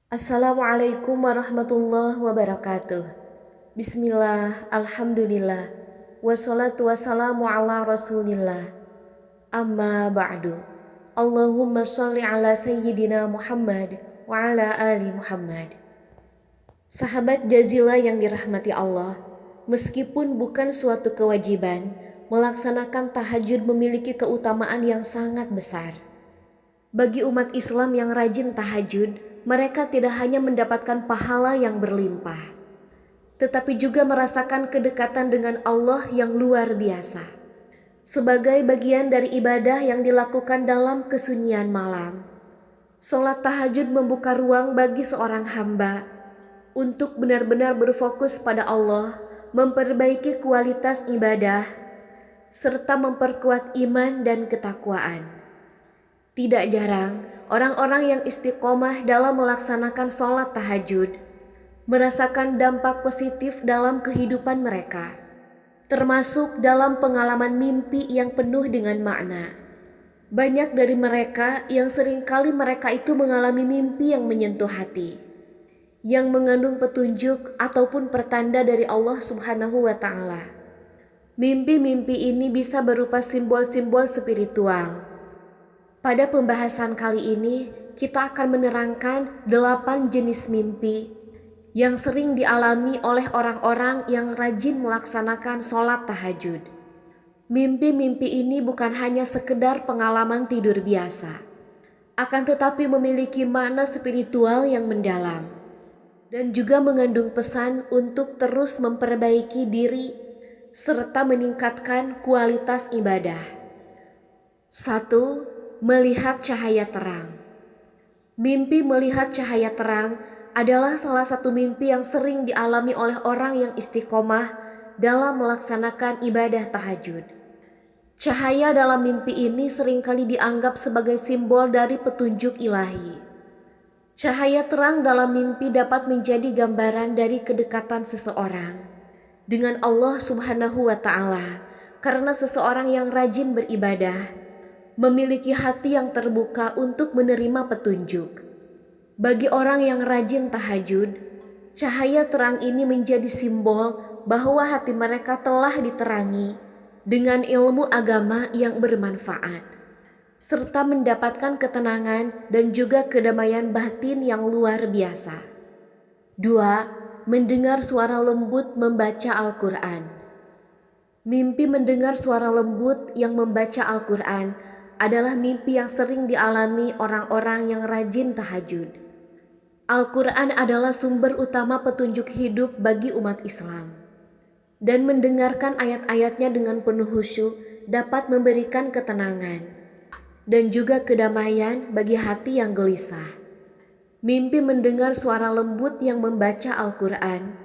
Assalamualaikum warahmatullahi wabarakatuh. Bismillah, alhamdulillah, wassalatu wassalamu ala rasulillah. Amma ba'du. Allahumma sholli ala sayyidina Muhammad wa ala ali Muhammad. Sahabat Jazila yang dirahmati Allah, meskipun bukan suatu kewajiban, melaksanakan tahajud memiliki keutamaan yang sangat besar. Bagi umat Islam yang rajin tahajud, mereka tidak hanya mendapatkan pahala yang berlimpah, tetapi juga merasakan kedekatan dengan Allah yang luar biasa. Sebagai bagian dari ibadah yang dilakukan dalam kesunyian malam, sholat tahajud membuka ruang bagi seorang hamba untuk benar-benar berfokus pada Allah, memperbaiki kualitas ibadah, serta memperkuat iman dan ketakwaan. Tidak jarang, orang-orang yang istiqomah dalam melaksanakan sholat tahajud merasakan dampak positif dalam kehidupan mereka, termasuk dalam pengalaman mimpi yang penuh dengan makna. Banyak dari mereka yang seringkali mereka itu mengalami mimpi yang menyentuh hati, yang mengandung petunjuk ataupun pertanda dari Allah Subhanahu wa Ta'ala. Mimpi-mimpi ini bisa berupa simbol-simbol spiritual. Pada pembahasan kali ini, kita akan menerangkan 8 jenis mimpi yang sering dialami oleh orang-orang yang rajin melaksanakan sholat tahajud. Mimpi-mimpi ini bukan hanya sekedar pengalaman tidur biasa, akan tetapi memiliki makna spiritual yang mendalam dan juga mengandung pesan untuk terus memperbaiki diri serta meningkatkan kualitas ibadah. 1. Melihat cahaya terang. Mimpi melihat cahaya terang adalah salah satu mimpi yang sering dialami oleh orang yang istiqomah dalam melaksanakan ibadah tahajud. Cahaya dalam mimpi ini seringkali dianggap sebagai simbol dari petunjuk ilahi. Cahaya terang dalam mimpi dapat menjadi gambaran dari kedekatan seseorang dengan Allah Subhanahu wa Ta'ala, karena seseorang yang rajin beribadah memiliki hati yang terbuka untuk menerima petunjuk. Bagi orang yang rajin tahajud, cahaya terang ini menjadi simbol bahwa hati mereka telah diterangi dengan ilmu agama yang bermanfaat, serta mendapatkan ketenangan dan juga kedamaian batin yang luar biasa. 2. Mendengar suara lembut membaca Al-Quran. Mimpi mendengar suara lembut yang membaca Al-Quran adalah mimpi yang sering dialami orang-orang yang rajin tahajud. Al-Quran adalah sumber utama petunjuk hidup bagi umat Islam, dan mendengarkan ayat-ayatnya dengan penuh khusyuk dapat memberikan ketenangan dan juga kedamaian bagi hati yang gelisah. Mimpi mendengar suara lembut yang membaca Al-Quran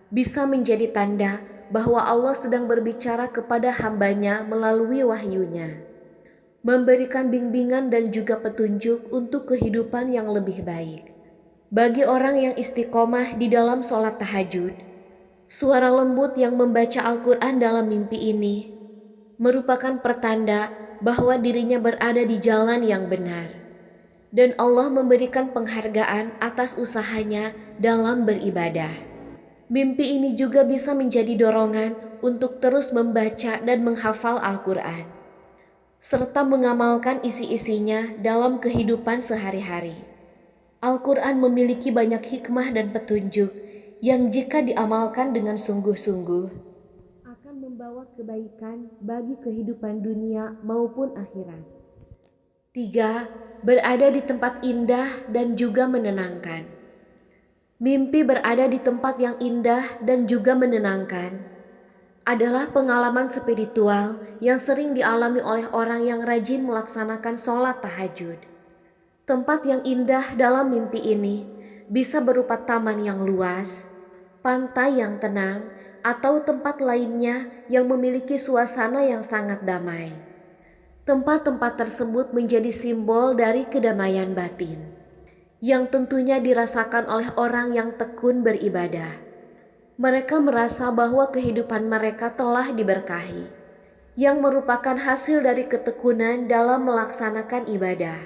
bisa menjadi tanda bahwa Allah sedang berbicara kepada hambanya melalui wahyunya, memberikan bimbingan dan juga petunjuk untuk kehidupan yang lebih baik. Bagi orang yang istiqomah di dalam sholat tahajud, suara lembut yang membaca Al-Quran dalam mimpi ini merupakan pertanda bahwa dirinya berada di jalan yang benar, dan Allah memberikan penghargaan atas usahanya dalam beribadah. Mimpi ini juga bisa menjadi dorongan untuk terus membaca dan menghafal Al-Quran, serta mengamalkan isi-isinya dalam kehidupan sehari-hari. Al-Quran memiliki banyak hikmah dan petunjuk yang jika diamalkan dengan sungguh-sungguh akan membawa kebaikan bagi kehidupan dunia maupun akhirat. 3. Berada di tempat indah dan juga menenangkan. Mimpi berada di tempat yang indah dan juga menenangkan adalah pengalaman spiritual yang sering dialami oleh orang yang rajin melaksanakan sholat tahajud. Tempat yang indah dalam mimpi ini bisa berupa taman yang luas, pantai yang tenang, atau tempat lainnya yang memiliki suasana yang sangat damai. Tempat-tempat tersebut menjadi simbol dari kedamaian batin, yang tentunya dirasakan oleh orang yang tekun beribadah. Mereka merasa bahwa kehidupan mereka telah diberkahi, yang merupakan hasil dari ketekunan dalam melaksanakan ibadah.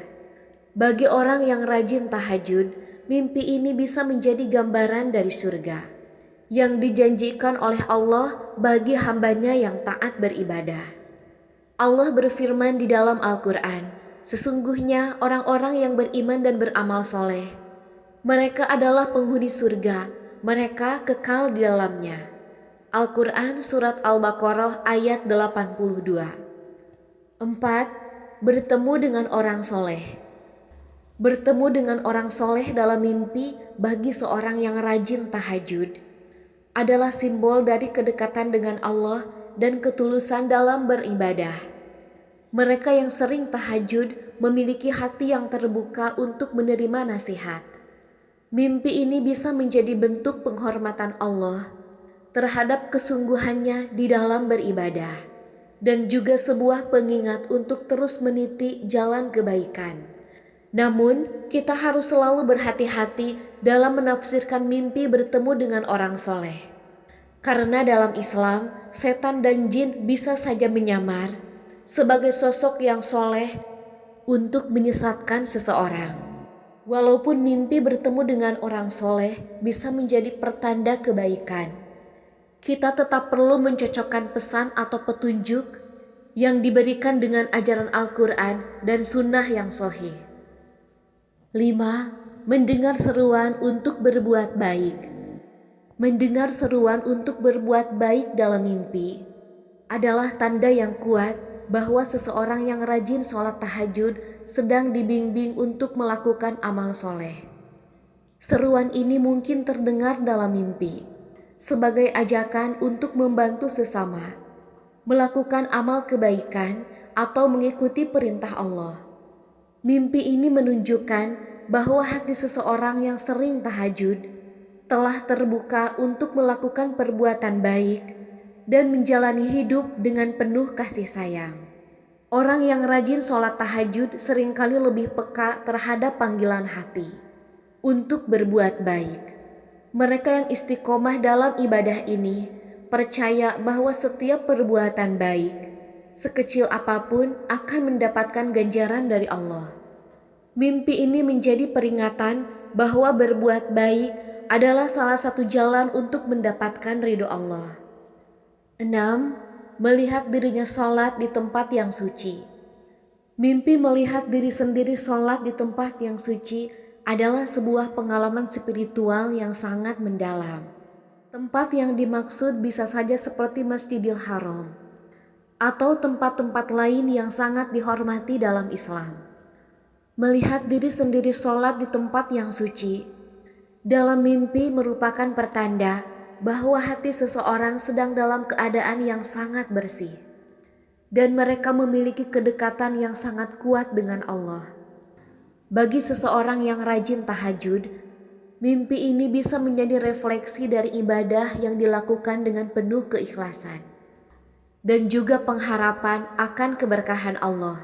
Bagi orang yang rajin tahajud, mimpi ini bisa menjadi gambaran dari surga yang dijanjikan oleh Allah bagi hambanya yang taat beribadah. Allah berfirman di dalam Al-Quran, sesungguhnya orang-orang yang beriman dan beramal soleh, mereka adalah penghuni surga, mereka kekal di dalamnya. Al-Quran Surat Al-Baqarah ayat 82. 4. Bertemu dengan orang soleh. Bertemu dengan orang soleh dalam mimpi bagi seorang yang rajin tahajud adalah simbol dari kedekatan dengan Allah dan ketulusan dalam beribadah. Mereka yang sering tahajud memiliki hati yang terbuka untuk menerima nasihat. Mimpi ini bisa menjadi bentuk penghormatan Allah terhadap kesungguhannya di dalam beribadah dan juga sebuah pengingat untuk terus meniti jalan kebaikan. Namun, kita harus selalu berhati-hati dalam menafsirkan mimpi bertemu dengan orang soleh. Karena dalam Islam, setan dan jin bisa saja menyamar sebagai sosok yang soleh untuk menyesatkan seseorang. Walaupun mimpi bertemu dengan orang soleh bisa menjadi pertanda kebaikan, kita tetap perlu mencocokkan pesan atau petunjuk yang diberikan dengan ajaran Al-Quran dan sunnah yang sahih. 5. Mendengar seruan untuk berbuat baik. Mendengar seruan untuk berbuat baik dalam mimpi adalah tanda yang kuat bahwa seseorang yang rajin sholat tahajud sedang dibimbing untuk melakukan amal soleh. Seruan ini mungkin terdengar dalam mimpi sebagai ajakan untuk membantu sesama, melakukan amal kebaikan, atau mengikuti perintah Allah. Mimpi ini menunjukkan bahwa hati seseorang yang sering tahajud telah terbuka untuk melakukan perbuatan baik dan menjalani hidup dengan penuh kasih sayang. Orang yang rajin sholat tahajud seringkali lebih peka terhadap panggilan hati untuk berbuat baik. Mereka yang istiqomah dalam ibadah ini percaya bahwa setiap perbuatan baik, sekecil apapun, akan mendapatkan ganjaran dari Allah. Mimpi ini menjadi peringatan bahwa berbuat baik adalah salah satu jalan untuk mendapatkan ridho Allah. 6. Melihat dirinya sholat di tempat yang suci. Mimpi melihat diri sendiri sholat di tempat yang suci adalah sebuah pengalaman spiritual yang sangat mendalam. Tempat yang dimaksud bisa saja seperti Masjidil Haram atau tempat-tempat lain yang sangat dihormati dalam Islam. Melihat diri sendiri sholat di tempat yang suci dalam mimpi merupakan pertanda bahwa hati seseorang sedang dalam keadaan yang sangat bersih dan mereka memiliki kedekatan yang sangat kuat dengan Allah. Bagi seseorang yang rajin tahajud, mimpi ini bisa menjadi refleksi dari ibadah yang dilakukan dengan penuh keikhlasan dan juga pengharapan akan keberkahan Allah.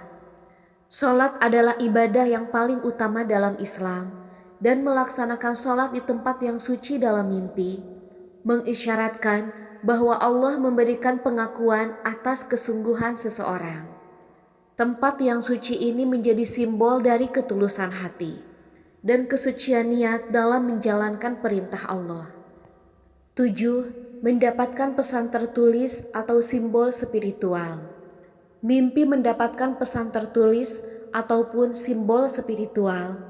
Sholat adalah ibadah yang paling utama dalam Islam, dan melaksanakan sholat di tempat yang suci dalam mimpi mengisyaratkan bahwa Allah memberikan pengakuan atas kesungguhan seseorang. Tempat yang suci ini menjadi simbol dari ketulusan hati dan kesucian niat dalam menjalankan perintah Allah. 7. Mendapatkan pesan tertulis atau simbol spiritual. Mimpi mendapatkan pesan tertulis ataupun simbol spiritual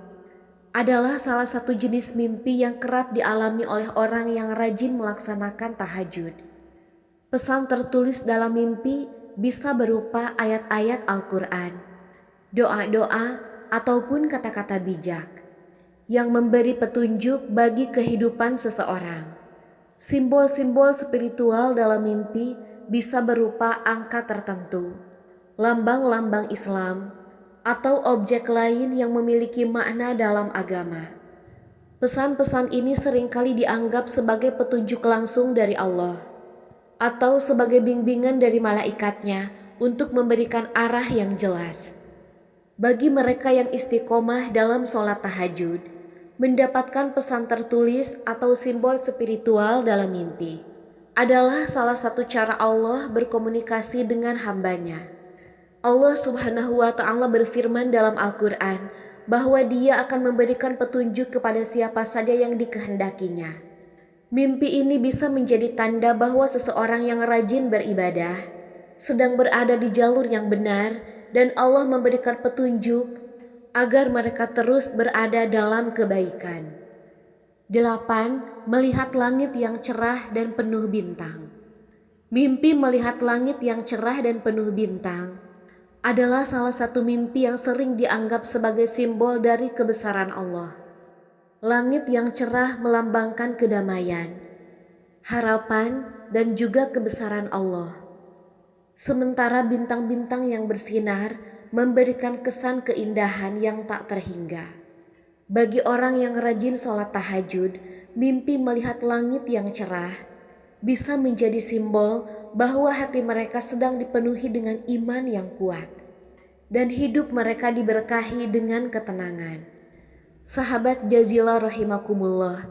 adalah salah satu jenis mimpi yang kerap dialami oleh orang yang rajin melaksanakan tahajud. Pesan tertulis dalam mimpi bisa berupa ayat-ayat Al-Quran, doa-doa, ataupun kata-kata bijak yang memberi petunjuk bagi kehidupan seseorang. Simbol-simbol spiritual dalam mimpi bisa berupa angka tertentu, lambang-lambang Islam, atau objek lain yang memiliki makna dalam agama. Pesan-pesan ini seringkali dianggap sebagai petunjuk langsung dari Allah atau sebagai bimbingan dari malaikatnya untuk memberikan arah yang jelas. Bagi mereka yang istiqomah dalam sholat tahajud, Mendapatkan pesan tertulis atau simbol spiritual dalam mimpi adalah salah satu cara Allah berkomunikasi dengan hambanya. Allah Subhanahu wa Ta'ala berfirman dalam Al-Quran bahwa Dia akan memberikan petunjuk kepada siapa saja yang dikehendakinya. Mimpi ini bisa menjadi tanda bahwa seseorang yang rajin beribadah sedang berada di jalur yang benar dan Allah memberikan petunjuk agar mereka terus berada dalam kebaikan. 8. Melihat langit yang cerah dan penuh bintang. Mimpi melihat langit yang cerah dan penuh bintang adalah salah satu mimpi yang sering dianggap sebagai simbol dari kebesaran Allah. Langit yang cerah melambangkan kedamaian, harapan, dan juga kebesaran Allah. Sementara bintang-bintang yang bersinar memberikan kesan keindahan yang tak terhingga. Bagi orang yang rajin sholat tahajud, mimpi melihat langit yang cerah bisa menjadi simbol bahwa hati mereka sedang dipenuhi dengan iman yang kuat dan hidup mereka diberkahi dengan ketenangan. Sahabat Jazilah rahimakumullah,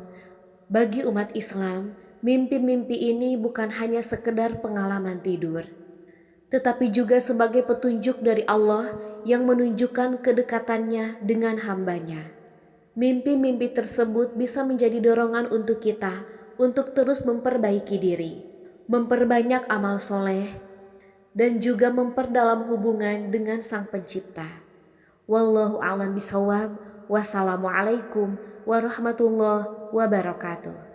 bagi umat Islam, mimpi-mimpi ini bukan hanya sekedar pengalaman tidur, tetapi juga sebagai petunjuk dari Allah yang menunjukkan kedekatannya dengan hambanya. Mimpi-mimpi tersebut bisa menjadi dorongan untuk kita untuk terus memperbaiki diri, memperbanyak amal soleh, dan juga memperdalam hubungan dengan Sang Pencipta. Wallahu a'lam bishawab. Wassalamualaikum warahmatullahi wabarakatuh.